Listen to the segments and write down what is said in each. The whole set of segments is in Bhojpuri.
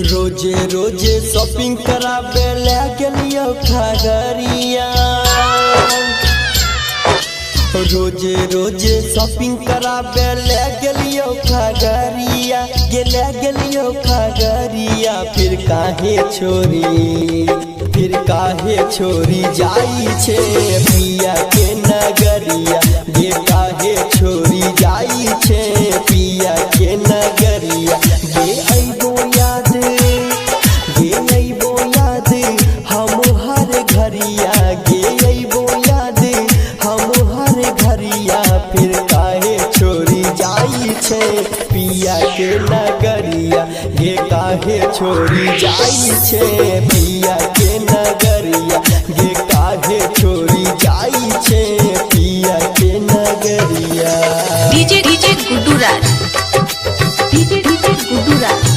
रोजे रोजे शॉपिंग कराबे ले गेलियो खगड़िया। रोजे रोजे शॉपिंग कराबे ले गेलियो खगड़िया, ले गेलियो खगड़िया। फिर काहे छोरी जाई छे पिया के नगरिया, ये काहे छोरी जाई छे पिया के नगरिया। ये अइबो याद हम हर घरिया, गे अइबो याद हम हर घरिया। फिर काहे छोरी जाई छे पिया के नगरिया, ये काहे छोरी जाई छे पिया के नगरिया, ये काहे छोरी जाई छे पिया के नगरिया। डीजे गुड्डू राज, डीजे गुड्डू राज।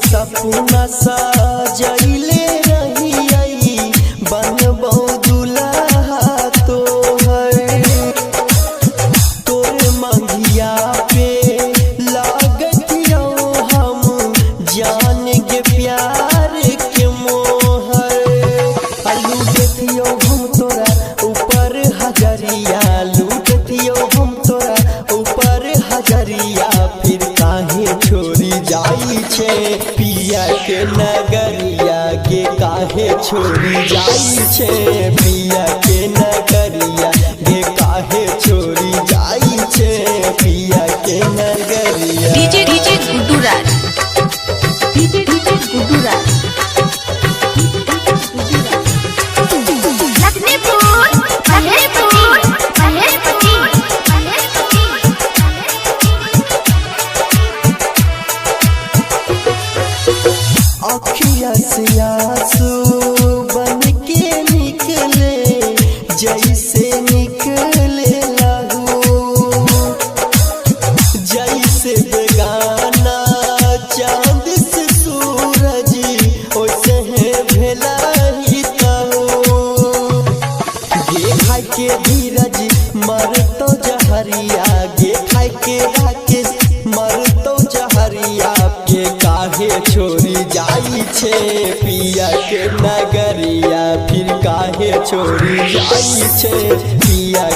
सपना सजइले रही बनबो दुल्हा तोहर, तोर मंगिया पे लागतियो हम जान के प्यार के मोहर। लूटतियो हम तोरा ऊपर हजरिया, लूटतियो हम तोरा ऊपर हजरिया। फिर काहे छोरी जाई छे पिया के नगरिया, के काहे छोरी जाई छे पिया के नगरिया, के काहे छोरी जाई छे पिया के नगरिया। डीजे गुड्डू राज, डीजे गुड्डू राज। अखिया से आंसू बन के निकले, जैसे निकले लहू, जैसे बेगाना चांद से सूरज ओसे भेला ही तहु। गे खाई के धीरज मर तो जहरिया, गे खाई के राकेश मर तो जहरिया। के काहे छोरी जाई छे पिया के नगरिया, फिर काहे छोरी जाई छे पिया